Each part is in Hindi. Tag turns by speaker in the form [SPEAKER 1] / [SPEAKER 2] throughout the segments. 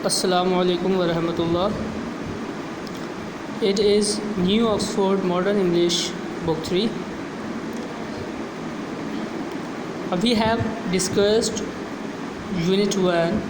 [SPEAKER 1] Assalamu alaikum wa rahmatullah. It is New Oxford Modern English Book 3. We have discussed Unit 1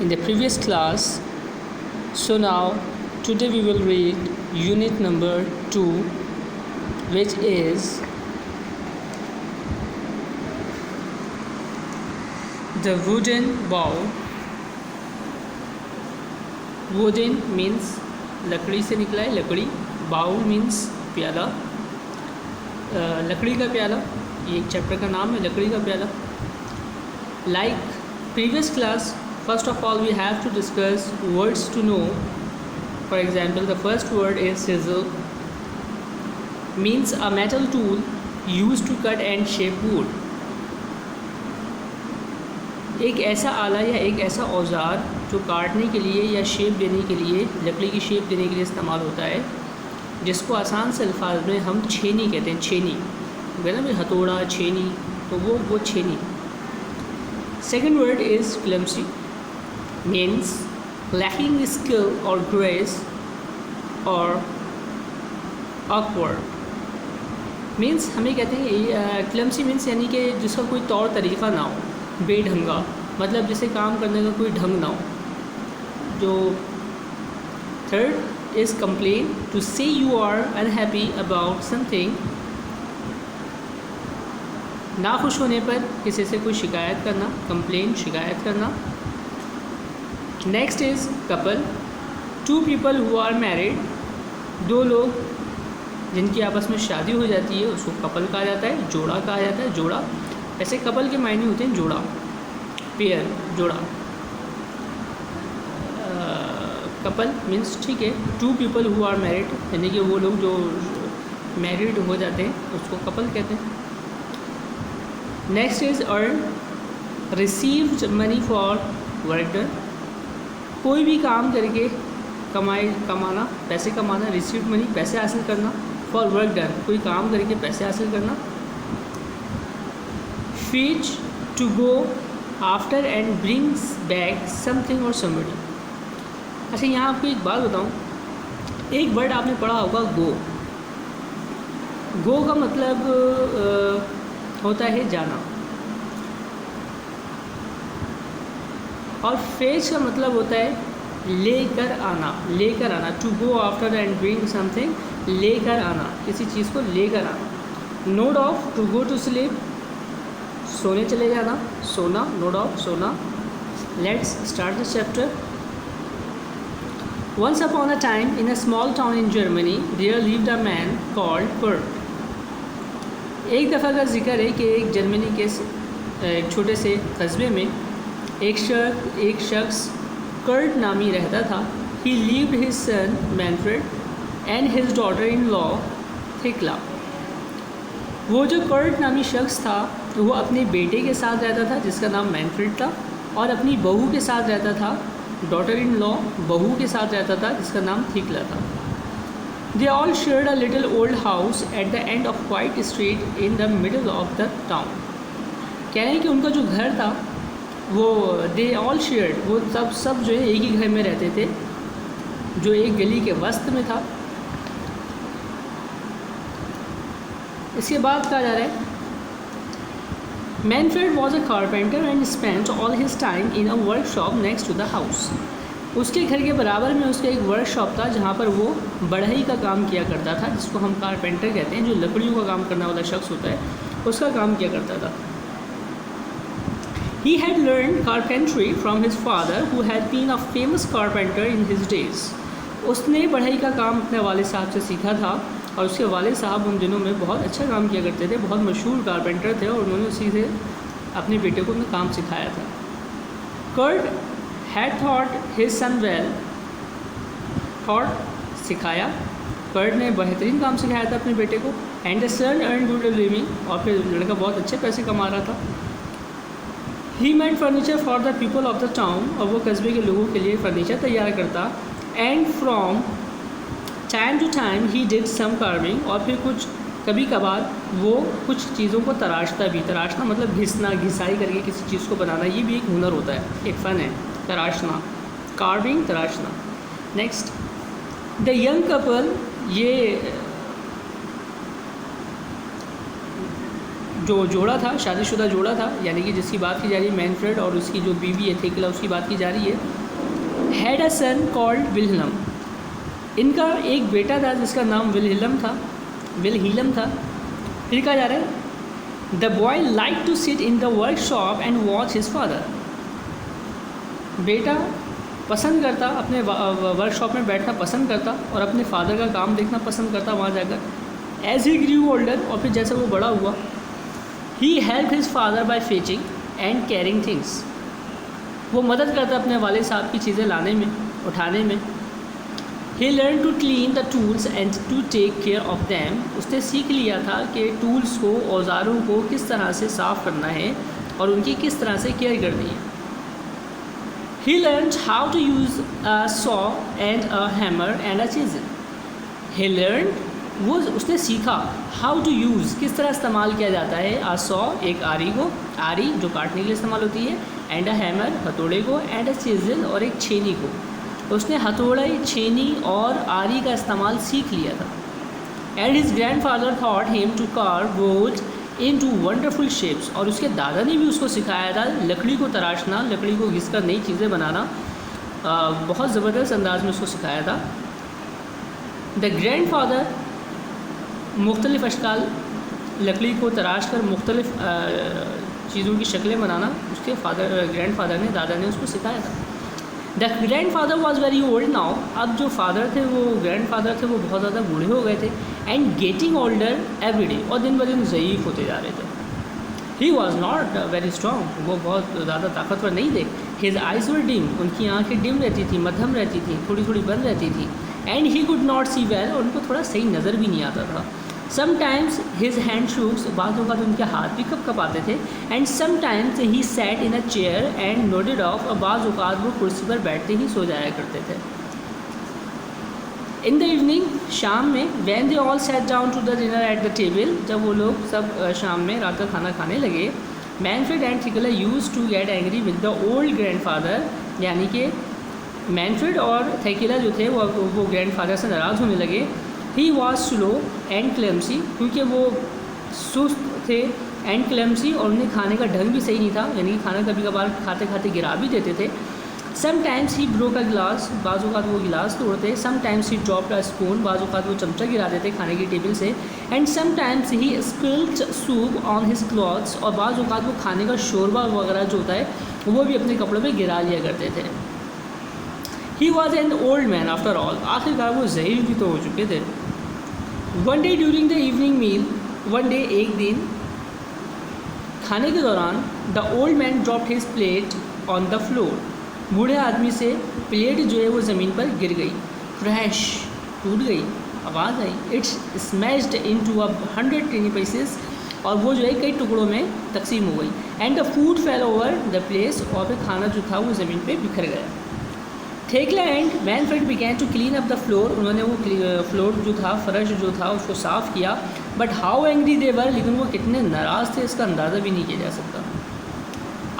[SPEAKER 1] in the previous class. So now today we will read Unit number 2, which is the wooden bowl. Wooden means लकड़ी से निकला है, लकड़ी. बाउल मीन्स प्याला, लकड़ी का प्याला. ये एक चैप्टर का नाम है, लकड़ी का प्याला. Like previous class, first of all we have to discuss words to know. For example, the first word is chisel, means a metal tool used to cut and shape wood. एक ऐसा आला या एक ऐसा औजार जो काटने के लिए या शेप देने के लिए, लकड़ी की शेप देने के लिए इस्तेमाल होता है, जिसको आसान से अल्फाज में हम छेनी कहते हैं. छेनी है ना भाई, हथौड़ा, छेनी, तो वो छेनी. Second word is clumsy, means lacking skill और ग्रेस और ऑकवर्ड. मीन्स हमें कहते हैं क्लमसी मीन्स यानी कि जिसका कोई तौर तरीक़ा ना हो, बेढंगा, मतलब जिसे काम करने का कोई ढंग ना हो. जो third is complain, to say you are unhappy about something. नाखुश होने पर किसी से कोई शिकायत करना, कंप्लेन, शिकायत करना. Next is couple, two people who are married, दो लोग जिनकी आपस में शादी हो जाती है उसको कपल कहा जाता है, जोड़ा कहा जाता है. जोड़ा, ऐसे कपल के मायने होते हैं जोड़ा, पेयर, जोड़ा. कपल मीन्स ठीक है, two people who are married, यानी कि वो लोग जो मैरिड हो जाते हैं उसको कपल कहते हैं. Next is earn, received money for work done, कोई भी काम करके कमाना, पैसे कमाना. रिसीव्ड मनी, पैसे हासिल करना. फॉर वर्क डन, कोई काम करके पैसे हासिल करना. Fetch, to go after and brings back something or somebody. अच्छा, यहाँ आपको एक बात बताऊँ, एक वर्ड आपने पढ़ा होगा गो. गो का मतलब होता है जाना, और फेच का मतलब होता है लेकर आना. लेकर आना, to go after and bring something, लेकर आना, किसी चीज़ को लेकर आना. Nod off, to go to sleep, सोने चले जाना, सोना. नोड ऑफ, सोना. Let's start this chapter. Once upon a time, in a small town in Germany, there lived a man called Kurt. एक दफ़ा का जिक्र है कि एक जर्मनी के एक छोटे से कस्बे में एक शख्स कर्ट नामी रहता था. He lived his son Manfred and his daughter-in-law Thekla. वो जो कर्ट नामी शख्स था वो अपने बेटे के साथ रहता था जिसका नाम मैनफ्रेड था, और अपनी बहू के साथ रहता था, डॉटर इन लॉ, बहू के साथ रहता था जिसका नाम थिकला था. They all shared a little old house at the end of quite street in the middle of the town. कह रहे हैं कि उनका जो घर था वो दे ऑल शेयर्ड, वो सब जो है एक ही घर में रहते थे जो एक गली के वस्त में था. इसके बाद कहा जा रहा है, Manfred was a carpenter and spent all his time in a workshop next to the house. उसके घर के बराबर में उसका एक वर्कशॉप था जहाँ पर वो बढ़ई का काम किया करता था, जिसको हम कारपेंटर कहते हैं, जो लकड़ियों का काम करने वाला शख्स होता है, उसका काम किया करता था. He had learned carpentry from his father, who had been a famous carpenter in his days. उसने बढ़ई का काम अपने वाले साहब से सीखा था, और उसके वाले साहब उन दिनों में बहुत अच्छा काम किया करते थे, बहुत मशहूर कारपेंटर थे, और उन्होंने उसी से अपने बेटे को अपना काम सिखाया था. Kurt had taught his son well, taught सिखाया, कर्ट ने बेहतरीन काम सिखाया था अपने बेटे को. And the son earn good living, और फिर लड़का बहुत अच्छे पैसे कमा रहा था. He made furniture for the people of the town, और वो कस्बे के लोगों के लिए फर्नीचर तैयार करता. And from time to time he did some carving, और फिर कुछ कभी कभार वो कुछ चीज़ों को तराशता भी. तराशना मतलब घिसना, घिसाई करके किसी चीज़ को बनाना, ये भी एक हुनर होता है, एक फ़न है तराशना. कार्विंग तराशना। नेक्स्ट, द यंग कपल, ये जो जोड़ा था, शादीशुदा जोड़ा था, यानी कि जिसकी बात की जा रही है मैनफ्रेड और उसकी जो बीवी है थेकिला, उसकी बात की जा रही है। हैड अ सन कॉल्ड विल्हेलम, इनका एक बेटा था जिसका नाम विल्हेलम था। फिर कहा जा रहा है the boy like to sit in the workshop and watch his father, बेटा पसंद करता, अपने वर्कशॉप में बैठना पसंद करता और अपने फादर का काम देखना पसंद करता वहाँ जाकर। एज ही ग्रू ओल्डर, और फिर जैसे वो बड़ा हुआ, he help his father by fetching and carrying things, वो मदद करता अपने वाले साहब की चीज़ें लाने में, उठाने में। He learn to clean the tools and to take care of them, उसने सीख लिया था कि टूल्स को, औजारों को किस तरह से साफ़ करना है और उनकी किस तरह से केयर करनी है। He learned how to use a saw and a hammer and a chisel. He learned, वो उसने सीखा, how to use, किस तरह इस्तेमाल किया जाता है, a saw, एक आरी को, आरी जो काटने के लिए इस्तेमाल होती है, and a hammer, हथौड़े को, and a chisel, और एक छेनी को। उसने हथौड़े, छेनी और आरी का इस्तेमाल सीख लिया था। And his grandfather taught him to carve wood into wonderful shapes, और उसके दादा ने भी उसको सिखाया था लकड़ी को तराशना, लकड़ी को घिस कर नई चीज़ें बनाना, बहुत ज़बरदस्त अंदाज में उसको सिखाया था। द ग्रैंडफादर, मुख्तलिफ़ अशकाल लकड़ी को तराश कर मुख्तलिफ़ चीज़ों की शक्लें बनाना उसके ग्रैंडफादर ने, दादा ने उसको सिखाया था। The grandfather was very old now, अब जो फादर थे, वो ग्रैंडफादर थे, वो बहुत ज़्यादा बूढ़े हो गए थे। And getting older every day, और दिन ब दिन ज़ईफ़ होते जा रहे थे। He was not very strong, वो बहुत ज़्यादा ताकतवर नहीं थे। हिज आइज वर डिम, उनकी आँखें डिम रहती थी, मध्यम रहती थी, थोड़ी थोड़ी बंद रहती थी। And he could not see well, और उनको थोड़ा सही नज़र भी नहीं आता था। समटाइम्स हिज हैंड शूक्स, बाज़ों का तो उनके हाथ भी कप आते थे। And sometimes he sat in a chair and nodded off, और बाज़ वो कुर्सी पर बैठते ही सो जाया करते थे। इन द इवनिंग, शाम में, when they all sat down to the dinner at the table, जब वो लोग सब शाम में रात का खाना खाने लगे, Manfred and Thekla used to get angry with the old grandfather, यानी कि मैनफ्रेड और थेकिला जो थे वो ग्रैंडफादर से नाराज़ होने लगे। ही वॉज स्लो एंड क्लेम्सी, क्योंकि वो सुस्त थे, एंड क्लेम्सी, और उन्हें खाने का ढंग भी सही नहीं था, यानी कि खाना कभी कभार खाते खाते गिरा भी देते थे। Sometimes he broke a glass, बाज़ औक़ात वो गिलास तोड़ते। Sometimes he dropped a spoon, बाज़ औक़ात वो चमचा गिरा देते खाने की टेबल से। And sometimes he spilled soup on his clothes, और बाज़ औक़ात वो खाने का शोरबा वगैरह जो होता है वो भी अपने कपड़ों में गिरा लिया करते थे। He was an old man after all, आखिरकार वो ज़ईफ़ भी तो हो चुके थे। One day during the evening meal, one day एक दिन खाने के दौरान, the old man dropped his plate on the floor, बूढ़े आदमी से प्लेट जो है वो ज़मीन पर गिर गई। क्रैश, टूट गई, आवाज़ आई। It's smashed into 100 tiny pieces, और वो जो है कई टुकड़ों में तकसीम हो गई। And the food fail over the place, और फिर खाना जो था वो ज़मीन पे बिखर गया। Thekla and Manfred began to clean up the floor, उन्होंने वो फ्लोर जो था, फर्श जो था, उसको साफ़ किया। बट हाउ एंग्री दे वर, लेकिन वो कितने नाराज़ थे इसका अंदाज़ा भी नहीं किया जा सकता।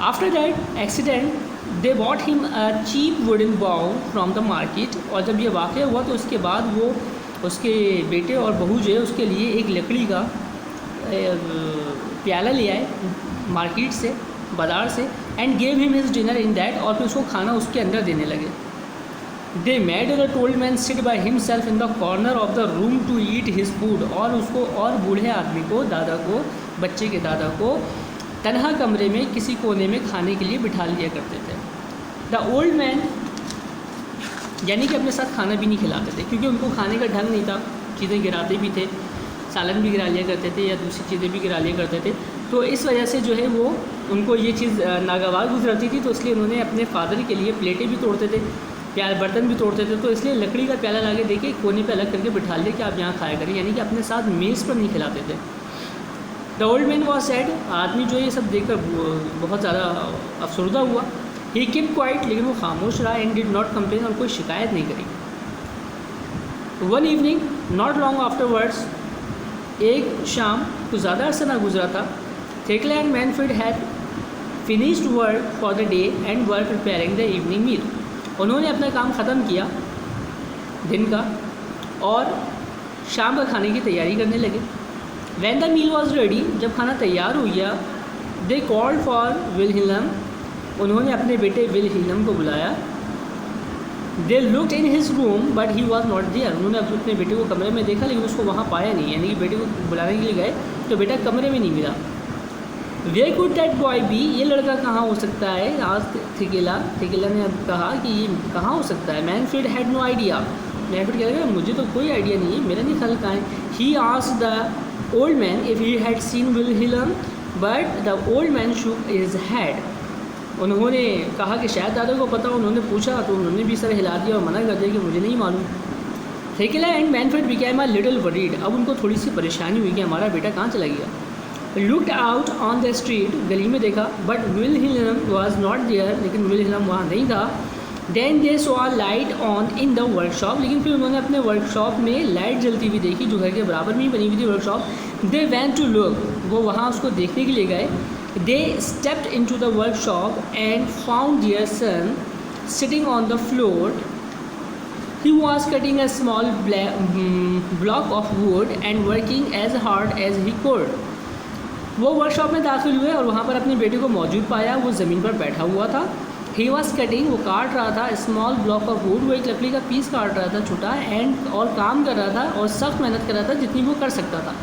[SPEAKER 1] After that accident they bought him a cheap wooden bowl from the market, और जब ये वाक़या हुआ तो उसके बाद वो उसके बेटे और बहू जो है उसके लिए एक लकड़ी का प्याला ले आए मार्केट से, बाज़ार से। And gave him his dinner in that, और फिर उसको खाना उसके अंदर देने लगे। They made the old man sit by himself in the corner of the room to eat his food, और उसको, और बूढ़े आदमी को, दादा को, बच्चे के दादा को तन्हा कमरे में किसी कोने में खाने के लिए बिठा लिया करते थे। द ओल्ड मैन, यानी कि अपने साथ खाना भी नहीं खिलाते थे, क्योंकि उनको खाने का ढंग नहीं था, चीज़ें गिराते भी थे, सालन भी गिरा लिया करते थे या दूसरी चीज़ें भी गिरा लिया करते थे। तो इस वजह से जो है वो उनको ये चीज़ नागवार गुजरती थी, तो इसलिए उन्होंने अपने फादर के लिए प्लेटें भी तोड़ते थे, बर्तन भी तोड़ते थे। तो इसलिए लकड़ी का प्याला ला के दे के कोने पे अलग करके बिठा लिया कि आप यहाँ खाया करें, यानी कि अपने साथ मेज़ पर नहीं खिलाते थे। The old man was sad, आदमी जो ये सब देखकर बहुत ज़्यादा अफसरदा हुआ। ही कीप क्वाइट, लेकिन वो खामोश रहा। एंड डिड नॉट कंप्लेन, और कोई शिकायत नहीं करी। One evening not long afterwards, एक शाम कुछ ज़्यादा अर्सा ना गुजरा था, Thekla and Manfred had finished work for the day and were preparing the evening meal. उन्होंने अपना काम ख़त्म किया दिन का और शाम का खाने की तैयारी करने लगे। When the meal was ready, जब खाना तैयार हो गया, they called for Wilhelm, उन्होंने अपने बेटे विलहेल्म को बुलाया। They looked in his room, but he was not there, उन्होंने अपने बेटे को कमरे में देखा लेकिन उसको वहाँ पाया नहीं, यानी कि बेटे को बुलाने के लिए गए तो बेटा कमरे में नहीं मिला। Where could that boy be, ये लड़का कहाँ हो सकता है? आज थिकेला ने अब कहा कि ये कहाँ हो सकता है। Manfred had no idea, Manfred कह रहा है मुझे तो कोई आइडिया नहीं है, मेरा नहीं ख्याल कहाँ है। He asked the old man if he had seen Wilhelm, but the old man shook his head, उन्होंने कहा कि शायद दादा को पता, उन्होंने पूछा तो उन्होंने भी सर हिला दिया और मना कर दिया कि मुझे नहीं मालूम। Thekla and Manfred became a little worried, अब उनको थोड़ी सी परेशानी हुई कि हमारा बेटा कहाँ चला गया। Looked out on the street, गली में देखा, but Wilhelm was not there, लेकिन विलहेल्म वहाँ नहीं था। Then they saw light on in the workshop, लेकिन फिर उन्होंने अपने वर्कशॉप में लाइट जलती हुई देखी जो घर के बराबर में ही बनी हुई थी workshop. They went to look, वो वहाँ उसको देखने के लिए गए। They stepped into the workshop and found their son sitting on the floor. He was cutting a small block of wood and working as hard as he could. वो वर्कशॉप में दाखिल हुए और वहाँ पर अपने बेटे को मौजूद पाया, वो ज़मीन पर बैठा हुआ था। ही वॉज कटिंग, वो काट रहा था, स्मॉल ब्लॉक ऑफ वुड, वो एक लकड़ी का पीस काट रहा था छोटा, एंड और काम कर रहा था और सख्त मेहनत कर रहा था जितनी वो कर सकता था।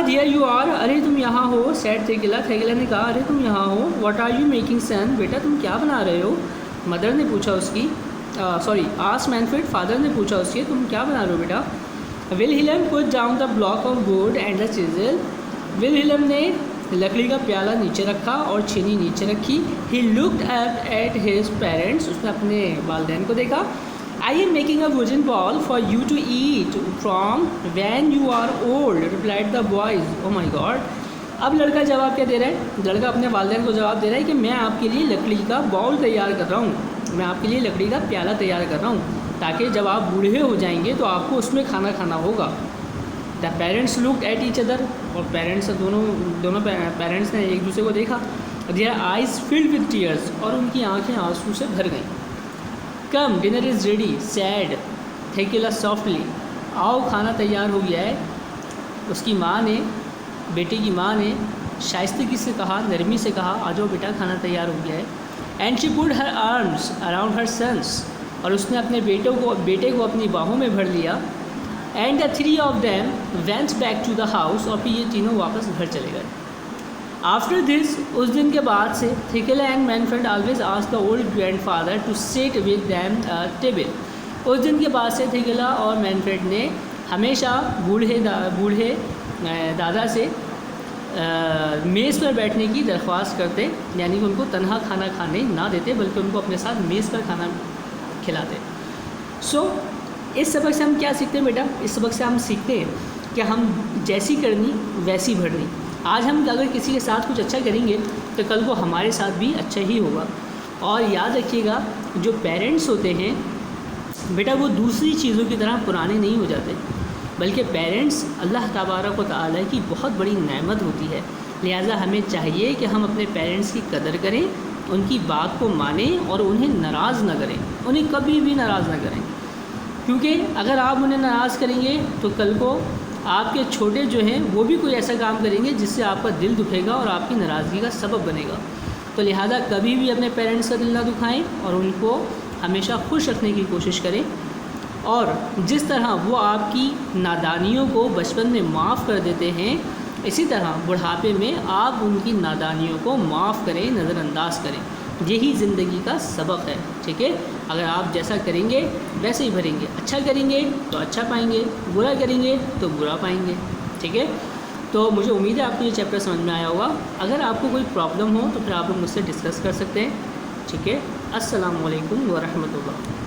[SPEAKER 1] हियर यू आर, अरे तुम यहाँ हो, सैड थिकेला, थिकेला ने कहा अरे तुम यहाँ हो। व्हाट आर यू मेकिंग सन, बेटा तुम क्या बना रहे हो? मदर ने पूछा उसकी, आस्क्ड मैनफ्रेड, फादर ने पूछा उसके तुम क्या बना रहे हो बेटा? Wilhelm put down the block of wood and the chisel, Wilhelm ने लकड़ी का प्याला नीचे रखा और छीनी नीचे रखी। He looked at his parents, उसने अपने वालिदैन को देखा। I am making a wooden bowl for you to eat from when you are old, replied the boys. Oh my god, अब लड़का जवाब क्या दे रहा है? लड़का अपने वालिदैन को जवाब दे रहा है कि मैं आपके लिए लकड़ी का बॉल तैयार कर रहा हूँ, मैं आपके लिए लकड़ी का प्याला तैयार कर रहा हूँ ताकि जब आप बूढ़े हो जाएंगे तो आपको उसमें खाना खाना होगा। The parents looked at each other, और पेरेंट्स दोनों पेरेंट्स ने एक दूसरे को देखा। Their eyes filled with tears, और उनकी आंखें आंसू से भर गईं। Come dinner is ready said Thekla softly, आओ खाना तैयार हो गया है, उसकी माँ ने, बेटे की माँ ने शाइस्तगी से कहा, नरमी से कहा आ जाओ बेटा खाना तैयार हो गया है। And she put her arms around her sons, और उसने अपने बेटे को अपनी बाहों में भर लिया। And the three of them went back to the house, और फिर ये तीनों वापस घर चले गए। आफ्टर दिस, उस दिन के बाद से Thekla and Manfred always asked the old grandfather to sit with them table, उस दिन के बाद से थिकेला और मैनफ्रेड ने हमेशा बूढ़े दादा से मेज़ पर बैठने की दरख्वास्त करते, यानी कि उनको तन्हा खाना खाने ना देते बल्कि उनको अपने साथ मेज़ पर खाना खिलाते। सो इस सबक से हम क्या सीखते हैं बेटा? इस सबक से हम सीखते हैं कि हम जैसी करनी वैसी भरनी। आज हम अगर किसी के साथ कुछ अच्छा करेंगे तो कल को हमारे साथ भी अच्छा ही होगा। और याद रखिएगा, जो पेरेंट्स होते हैं बेटा वो दूसरी चीज़ों की तरह पुराने नहीं हो जाते, बल्कि पेरेंट्स अल्लाह तबारक व तआला की बहुत बड़ी नेमत होती है। लिहाजा हमें चाहिए कि हम अपने पेरेंट्स की कदर करें, उनकी बात को मानें और उन्हें नाराज़ ना करें, उन्हें कभी भी नाराज़ ना करें, क्योंकि अगर आप उन्हें नाराज़ करेंगे तो कल को आपके छोटे जो हैं वो भी कोई ऐसा काम करेंगे जिससे आपका दिल दुखेगा और आपकी नाराज़गी का सबब बनेगा। तो लिहाजा कभी भी अपने पेरेंट्स का दिल ना दुखाएं और उनको हमेशा खुश रखने की कोशिश करें। और जिस तरह वो आपकी नादानियों को बचपन में माफ़ कर देते हैं, इसी तरह बुढ़ापे में आप उनकी नादानियों को माफ़ करें, नज़रअंदाज करें। यही ज़िंदगी का सबक है, ठीक है। अगर आप जैसा करेंगे वैसे ही भरेंगे, अच्छा करेंगे तो अच्छा पाएंगे, बुरा करेंगे तो बुरा पाएंगे, ठीक है। तो मुझे उम्मीद है आपको ये चैप्टर समझ में आया होगा। अगर आपको कोई प्रॉब्लम हो तो फिर आप लोग मुझसे डिस्कस कर सकते हैं, ठीक है। अस्सलामु अलैकुम व रहमतुल्लाह।